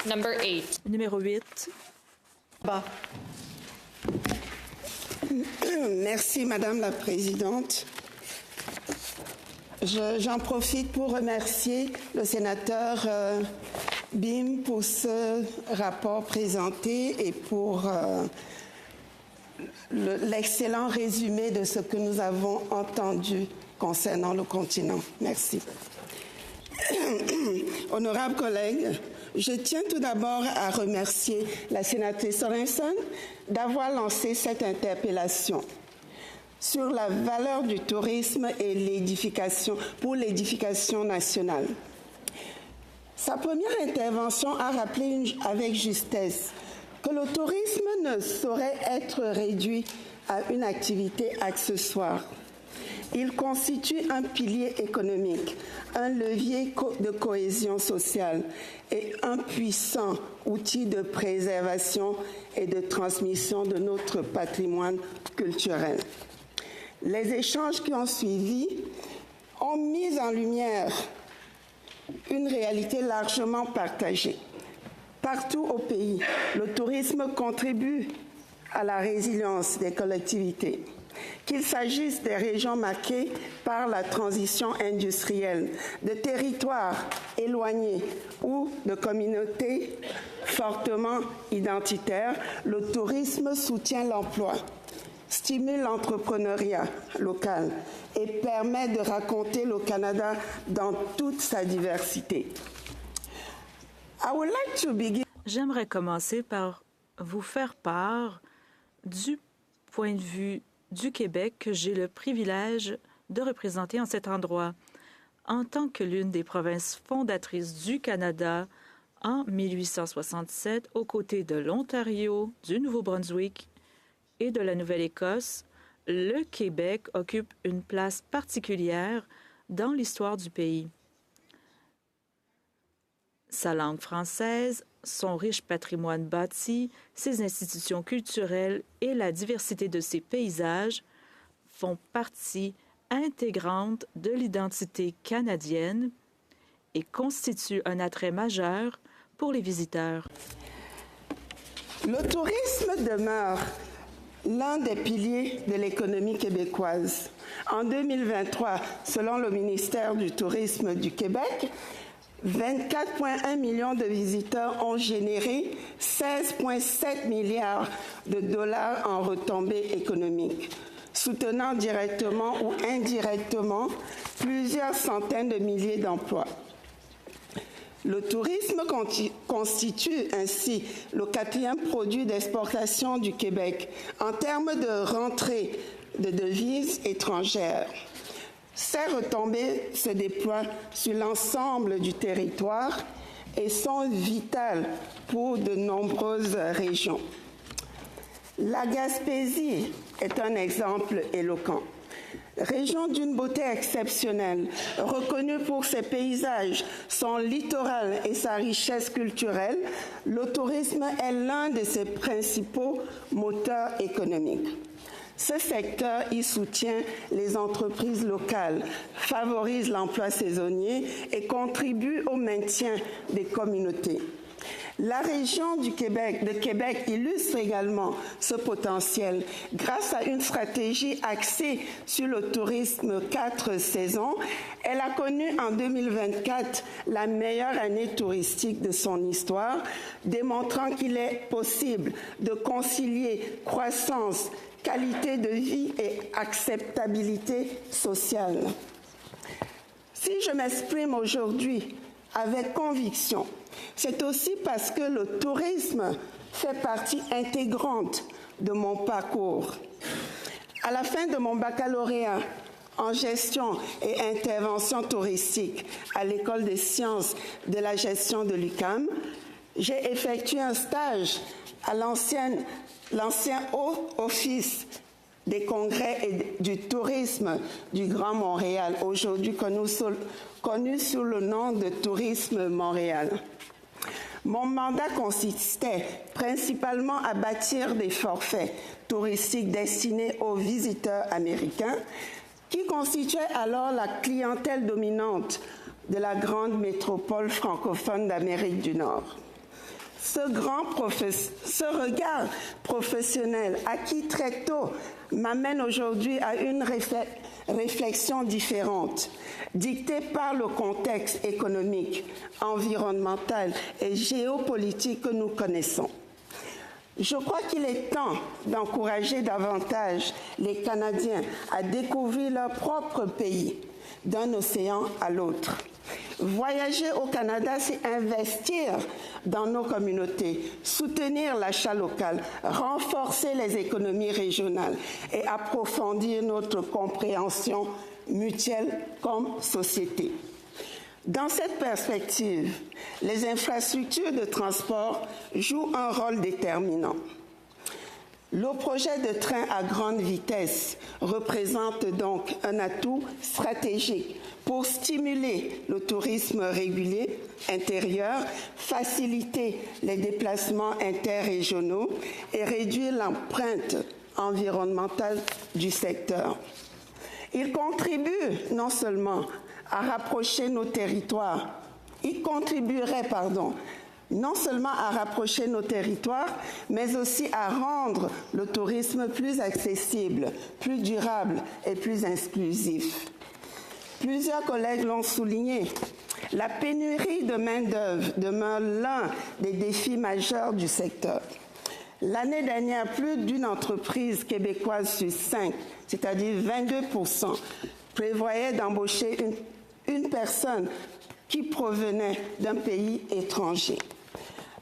Number 8. Numéro 8. Bah. Merci, Madame la Présidente. J'en profite pour remercier le sénateur Bim pour ce rapport présenté et pour l'excellent résumé de ce que nous avons entendu concernant le continent. Merci. Honorables collègues, je tiens tout d'abord à remercier la sénatrice Sorensen d'avoir lancé cette interpellation sur la valeur du tourisme et pour l'édification nationale. Sa première intervention a rappelé avec justesse que le tourisme ne saurait être réduit à une activité accessoire. Il constitue un pilier économique, un levier de cohésion sociale et un puissant outil de préservation et de transmission de notre patrimoine culturel. Les échanges qui ont suivi ont mis en lumière une réalité largement partagée. Partout au pays, le tourisme contribue à la résilience des collectivités. Qu'il s'agisse des régions marquées par la transition industrielle, de territoires éloignés ou de communautés fortement identitaires, le tourisme soutient l'emploi, stimule l'entrepreneuriat local et permet de raconter le Canada dans toute sa diversité. J'aimerais commencer par vous faire part du point de vue du Québec que j'ai le privilège de représenter en cet endroit. En tant que l'une des provinces fondatrices du Canada en 1867, aux côtés de l'Ontario, du Nouveau-Brunswick et de la Nouvelle-Écosse, le Québec occupe une place particulière dans l'histoire du pays. Sa langue française, son riche patrimoine bâti, ses institutions culturelles et la diversité de ses paysages font partie intégrante de l'identité canadienne et constituent un attrait majeur pour les visiteurs. Le tourisme demeure l'un des piliers de l'économie québécoise. En 2023, selon le ministère du Tourisme du Québec, 24,1 millions de visiteurs ont généré 16,7 milliards de dollars en retombées économiques, soutenant directement ou indirectement plusieurs centaines de milliers d'emplois. Le tourisme constitue ainsi le 4e produit d'exportation du Québec en termes de rentrée de devises étrangères. Ces retombées se déploient sur l'ensemble du territoire et sont vitales pour de nombreuses régions. La Gaspésie est un exemple éloquent. Région d'une beauté exceptionnelle, reconnue pour ses paysages, son littoral et sa richesse culturelle, le tourisme est l'un de ses principaux moteurs économiques. Ce secteur y soutient les entreprises locales, favorise l'emploi saisonnier et contribue au maintien des communautés. La région de Québec illustre également ce potentiel grâce à une stratégie axée sur le tourisme 4 saisons. Elle a connu en 2024 la meilleure année touristique de son histoire, démontrant qu'il est possible de concilier croissance, qualité de vie et acceptabilité sociale. Si je m'exprime aujourd'hui avec conviction, c'est aussi parce que le tourisme fait partie intégrante de mon parcours. À la fin de mon baccalauréat en gestion et intervention touristique à l'École des sciences de la gestion de l'UQAM, j'ai effectué un stage à l'ancien Haut Office des congrès et du tourisme du Grand Montréal, aujourd'hui connu sous le nom de Tourisme Montréal. Mon mandat consistait principalement à bâtir des forfaits touristiques destinés aux visiteurs américains qui constituaient alors la clientèle dominante de la grande métropole francophone d'Amérique du Nord. Ce regard professionnel acquis très tôt m'amène aujourd'hui à une réflexion différente, dictée par le contexte économique, environnemental et géopolitique que nous connaissons. Je crois qu'il est temps d'encourager davantage les Canadiens à découvrir leur propre pays, d'un océan à l'autre. Voyager au Canada, c'est investir dans nos communautés, soutenir l'achat local, renforcer les économies régionales et approfondir notre compréhension mutuelle comme société. Dans cette perspective, les infrastructures de transport jouent un rôle déterminant. Le projet de train à grande vitesse représente donc un atout stratégique pour stimuler le tourisme régulier intérieur, faciliter les déplacements interrégionaux et réduire l'empreinte environnementale du secteur. Il contribue non seulement à rapprocher nos territoires, non seulement à rapprocher nos territoires, mais aussi à rendre le tourisme plus accessible, plus durable et plus inclusif. Plusieurs collègues l'ont souligné. La pénurie de main-d'œuvre demeure l'un des défis majeurs du secteur. L'année dernière, plus d'une entreprise québécoise sur 5, c'est-à-dire 22%, prévoyait d'embaucher une personne qui provenait d'un pays étranger.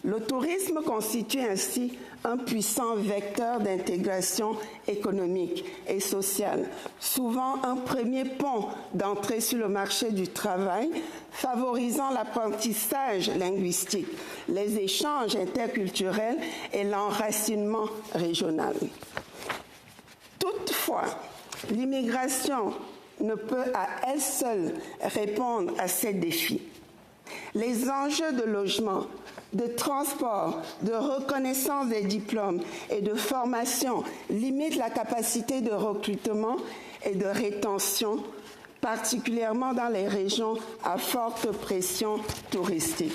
Le tourisme constitue ainsi un puissant vecteur d'intégration économique et sociale, souvent un premier pont d'entrée sur le marché du travail, favorisant l'apprentissage linguistique, les échanges interculturels et l'enracinement régional. Toutefois, l'immigration ne peut à elle seule répondre à ces défis. Les enjeux de logement, de transport, de reconnaissance des diplômes et de formation limitent la capacité de recrutement et de rétention, particulièrement dans les régions à forte pression touristique.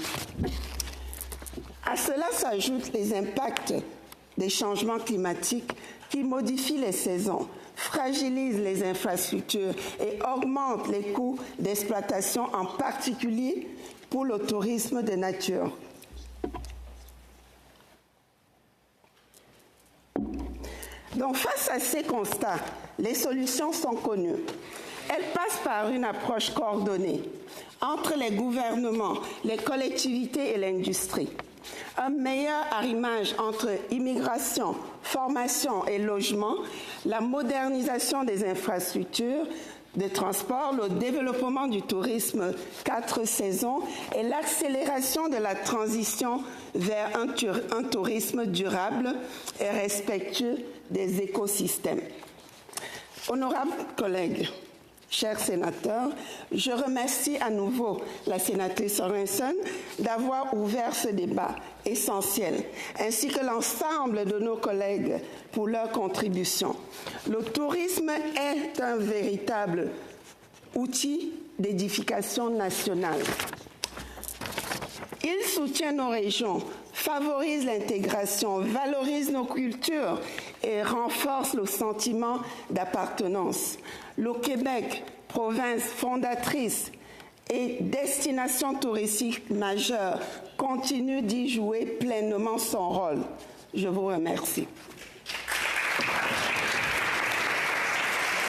À cela s'ajoutent les impacts des changements climatiques qui modifient les saisons, fragilisent les infrastructures et augmentent les coûts d'exploitation, en particulier pour le tourisme de nature. Donc, face à ces constats, les solutions sont connues. Elles passent par une approche coordonnée entre les gouvernements, les collectivités et l'industrie. Un meilleur arrimage entre immigration, formation et logement, la modernisation des infrastructures de transport, le développement du tourisme 4 saisons et l'accélération de la transition vers un tourisme durable et respectueux des écosystèmes. Honorables collègues, chers sénateurs, je remercie à nouveau la sénatrice Sorensen d'avoir ouvert ce débat essentiel, ainsi que l'ensemble de nos collègues pour leur contribution. Le tourisme est un véritable outil d'édification nationale. Il soutient nos régions, favorise l'intégration, valorise nos cultures et renforce le sentiment d'appartenance. Le Québec, province fondatrice et destination touristique majeure, continue d'y jouer pleinement son rôle. Je vous remercie.